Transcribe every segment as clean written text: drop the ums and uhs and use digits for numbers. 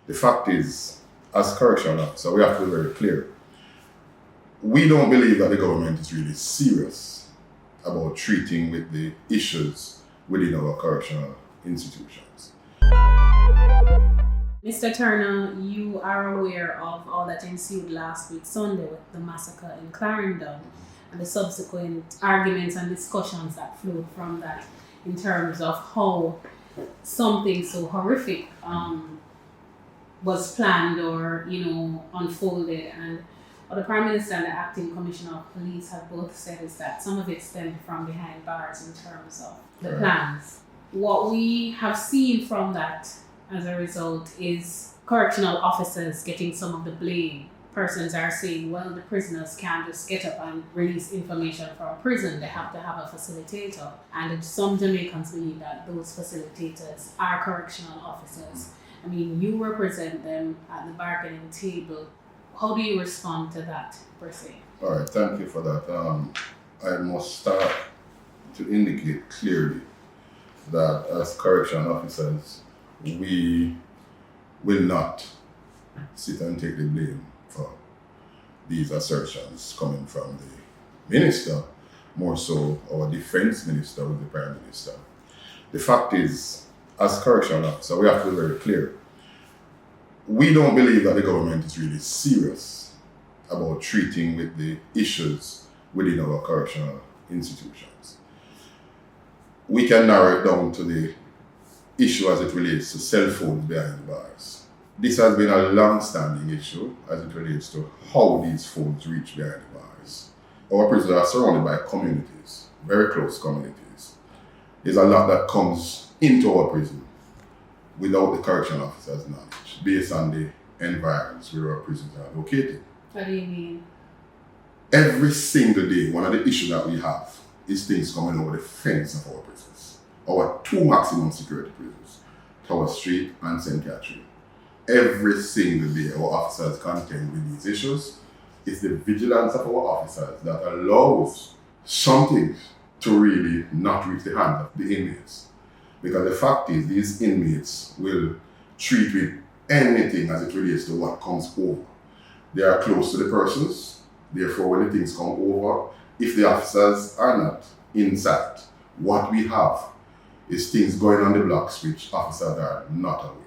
The fact is, as correctional officer, we have to be very clear. We don't believe that the government is really serious about treating with the issues within our correctional institutions. Mr. Turner, you are aware of all that ensued last week Sunday with the massacre in Clarendon and the subsequent arguments and discussions that flowed from that in terms of how something so horrific was planned or, unfolded. And what the Prime Minister and the Acting Commissioner of Police have both said is that some of it stemmed from behind bars in terms of the plans. What we have seen from that as a result is correctional officers getting some of the blame. Persons are saying, well, the prisoners can't just get up and release information from a prison. They have to have a facilitator. And some Jamaicans believe that those facilitators are correctional officers. I mean, you represent them at the bargaining table. How do you respond to that, per se? All right, thank you for that. I must start to indicate clearly that as correctional officers, we will not sit and take the blame for these assertions coming from the minister, more so our defense minister with the Prime Minister. The fact is, as correctional officer, we have to be very clear. We don't believe that the government is really serious about treating with the issues within our correctional institutions. We can narrow it down to the issue as it relates to cell phones behind bars. This has been a long-standing issue as it relates to how these phones reach behind the bars. Our prisons are surrounded by communities, very close communities. There's a lot that comes into our prison without the correctional officer's knowledge, based on the environments where our prisons are located. What do you mean? Every single day, one of the issues that we have is things coming over the fence of our prisons. Our two maximum security prisons, Tower Street and St. Catherine. Every single day, our officers contend with these issues. It's the vigilance of our officers that allows something to really not reach the hands of the inmates. Because the fact is, these inmates will treat with anything as it relates to what comes over. They are close to the persons, therefore when the things come over, if the officers are not inside, what we have is things going on the blocks which officers are not aware.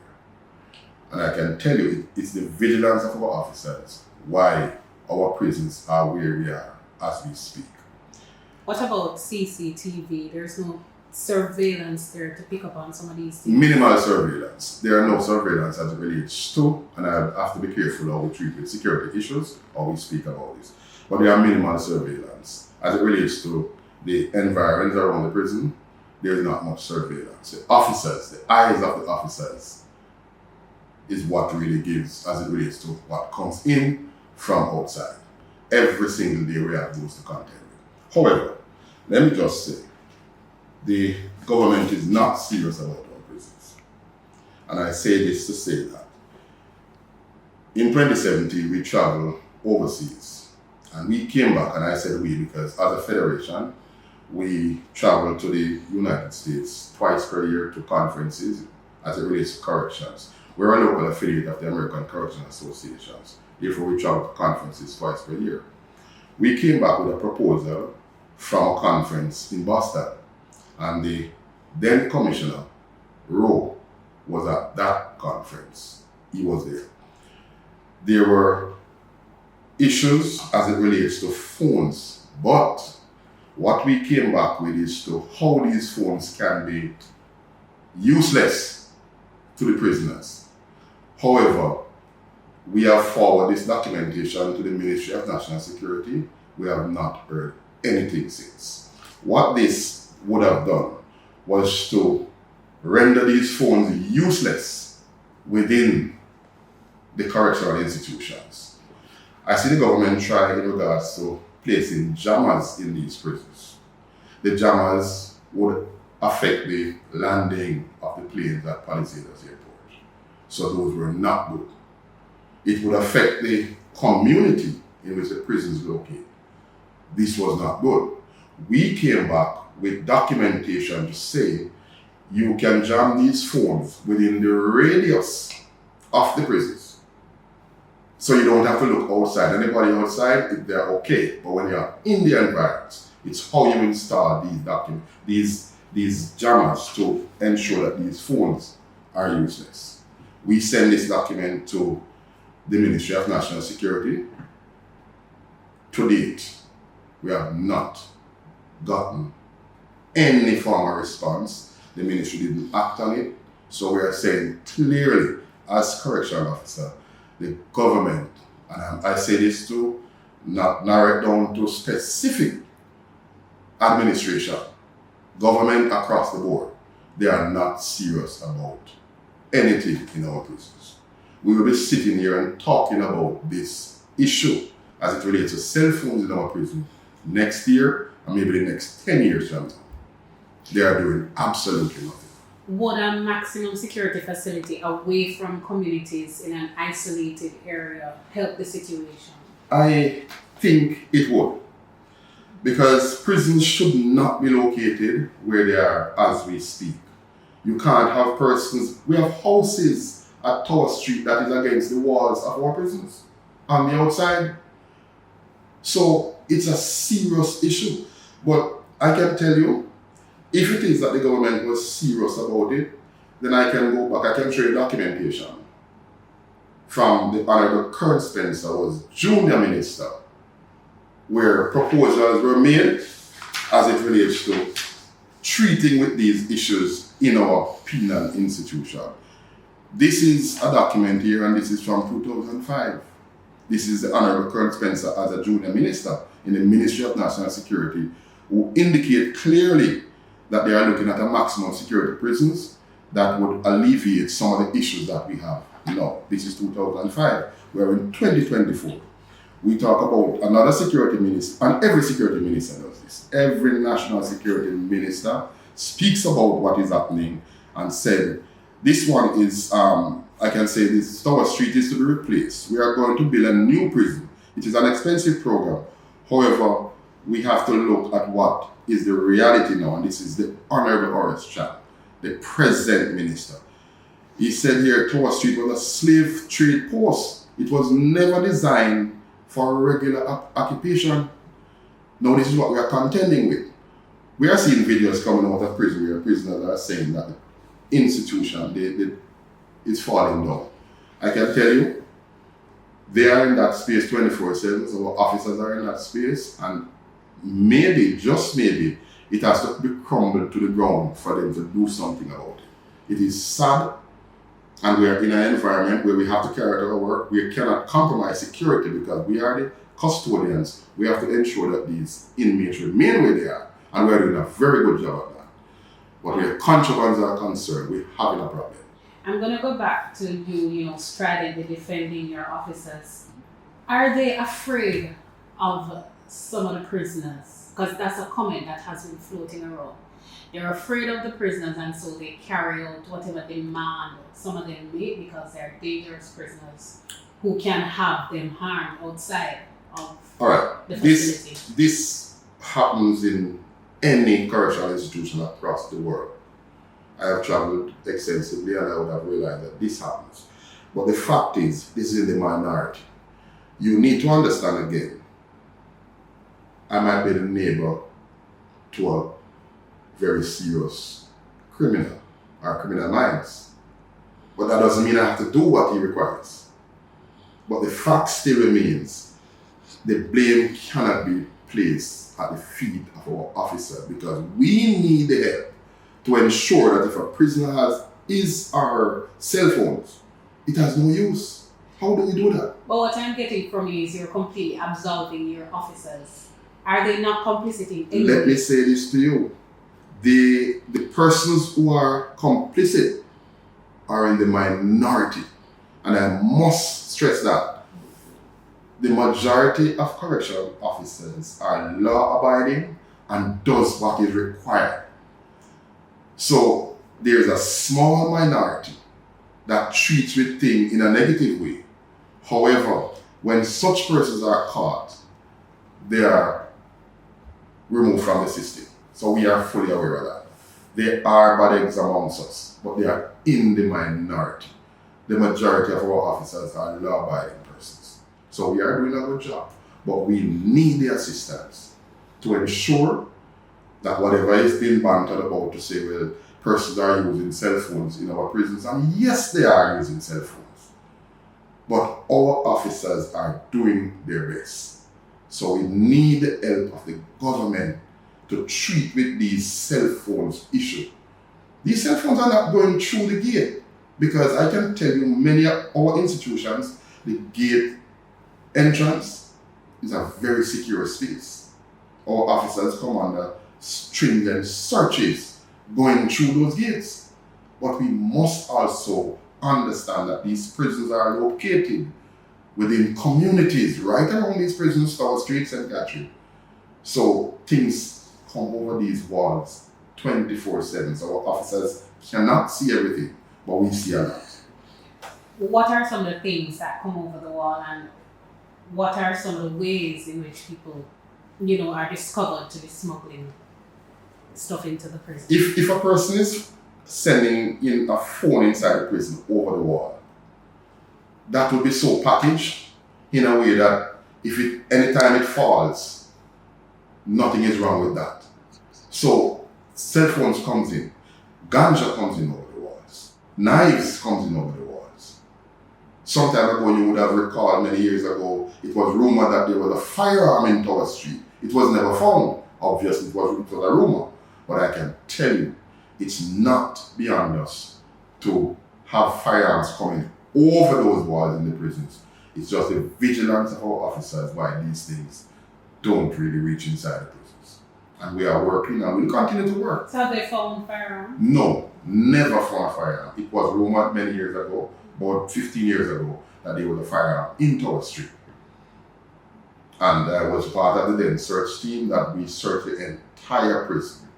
And I can tell you, it's the vigilance of our officers why our prisons are where we are as we speak. What about CCTV? There's no surveillance there to pick up on some of these things? Minimal surveillance. There are no surveillance as it relates to, and I have to be careful how we treat with security issues, how we speak about this. But there are minimal surveillance. As it relates to the environment around the prison, there is not much surveillance. The officers, the eyes of the officers is what really gives as it relates to what comes in from outside. Every single day we have those to contend with. However, let me just say, the government is not serious about our prisons. And I say this to say that in 2017 we traveled overseas and we came back, and I said we because as a federation we travel to the United States twice per year to conferences as it relates to corrections. We're a local affiliate of the American Correctional Associations. Therefore, we travel to conferences twice per year. We came back with a proposal from a conference in Boston, and the then Commissioner, Rowe, was at that conference. He was there. There were issues as it relates to phones, but what we came back with is to how these phones can be useless to the prisoners. However, we have forwarded this documentation to the Ministry of National Security. We have not heard anything since. What this would have done was to render these phones useless within the correctional institutions. I see the government try in regards to placing jammers in these prisons. The jammers would affect the landing of the planes at Palisades Airport. So those were not good. It would affect the community in which the prison is located. This was not good. We came back with documentation to say you can jam these phones within the radius of the prisons. So you don't have to look outside. Anybody outside, if they're okay. But when you're in the environment, it's how you install these documents, these jammers to ensure that these phones are useless. We send this document to the Ministry of National Security. To date, we have not gotten any form of response. The ministry didn't act on it. So we are saying clearly, as correctional officer, the government, and I say this to not narrow it down to specific administration, government across the board, they are not serious about anything in our prisons. We will be sitting here and talking about this issue as it relates to cell phones in our prison next year and maybe the next 10 years from now. They are doing absolutely nothing. Would a maximum security facility away from communities in an isolated area help the situation? I think it would. Because prisons should not be located where they are as we speak. You can't have persons. We have houses at Tower Street that is against the walls of our prisons on the outside. So it's a serious issue. But I can tell you, if it is that the government was serious about it, then I can go back, I can show you documentation from the Honorable Colonel Spencer, was junior minister, where proposals were made as it relates to treating with these issues in our penal institution. This is a document here, and this is from 2005. This is the Honorable Colonel Spencer as a junior minister in the Ministry of National Security, who indicate clearly that they are looking at a maximum security prisons that would alleviate some of the issues that we have now. This is 2005. We're in 2024. We talk about another security minister, and every security minister does this. Every national security minister speaks about what is happening and said, this one is, I can say this Tower Street is to be replaced. We are going to build a new prison. It is an expensive program. However, we have to look at what is the reality now, and this is the Honorable Horace Chan, the present minister. He said here Tower Street was a slave trade post. It was never designed for regular occupation. Now this is what we are contending with. We are seeing videos coming out of prison where prisoners are saying that the institution is falling down. I can tell you, they are in that space 24/7, so our officers are in that space, and maybe, just maybe, it has to be crumbled to the ground for them to do something about it. It is sad, and we are in an environment where we have to carry out our work. We cannot compromise security because we are the custodians. We have to ensure that these inmates remain where they are, and we are doing a very good job at that. But where contrabands are concerned, we're having a problem. I'm going to go back to you stridently defending your officers. Are they afraid of some of the prisoners? Because that's a comment that has been floating around. They're afraid of the prisoners, and so they carry out whatever demand some of them make because they're dangerous prisoners who can have them harmed outside of the facility. This happens in any correctional institution across the world. I have traveled extensively, and I would have realized that this happens. But the fact is, this is in the minority. You need to understand again, I might be the neighbor to a very serious criminal or criminal minds. But that doesn't mean I have to do what he requires. But the fact still remains, the blame cannot be placed at the feet of our officer, because we need the help to ensure that if a prisoner has our cell phones, it has no use. How do we do that? But what I'm getting from you is you're completely absolving your officers. Are they not complicit in any Let me say this to you. The persons who are complicit are in the minority. And I must stress that. The majority of correctional officers are law-abiding and does what is required. So there's a small minority that treats with things in a negative way. However, when such persons are caught, they are removed from the system. So we are fully aware of that. There are bad eggs amongst us, but they are in the minority. the majority of our officers are law-abiding persons. So we are doing a good job, but we need the assistance to ensure that whatever is being bantered about to say, well, persons are using cell phones in our prisons, and yes, they are using cell phones, but our officers are doing their best. So we need the help of the government to treat with these cell phones issue. These cell phones are not going through the gate, because I can tell you many of our institutions, the gate entrance is a very secure space. Our officers come under stringent searches going through those gates. But we must also understand that these prisons are located within communities right around these prisons, Stour Street, St. Catherine. So things come over these walls 24/7. So our officers cannot see everything, but we see a lot. What are some of the things that come over the wall, and what are some of the ways in which people, are discovered to be smuggling stuff into the prison? If a person is sending in a phone inside the prison over the wall, that will be so packaged in a way that anytime it falls, nothing is wrong with that. So cell phones comes in, ganja comes in over the walls, knives comes in over the walls. Some time ago, you would have recalled many years ago, it was rumored that there was a firearm in Tower Street. It was never found. Obviously, it was a rumor. But I can tell you, it's not beyond us to have firearms coming over those walls in the prisons. It's just the vigilance of our officers why these things don't really reach inside the prisons. And we are working and we'll continue to work. So have they found firearms? No, never found a firearm. It was rumored many years ago, about 15 years ago, that there was a firearm in Tower Street. And I was part of the then search team that we searched the entire prison.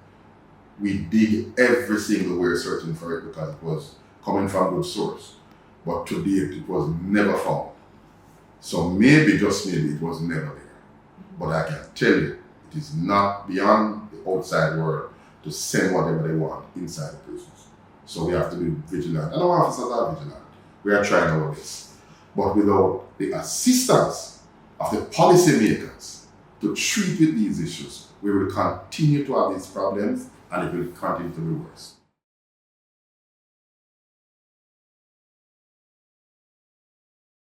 We dig every single way searching for it because it was coming from good source. But to date, it was never found. So maybe, just maybe, it was never there. But I can tell you, it is not beyond the outside world to send whatever they want inside the prisons. So we have to be vigilant. And our officers are vigilant. We are trying our best. But without the assistance of the policymakers to treat with these issues, we will continue to have these problems and it will continue to be worse.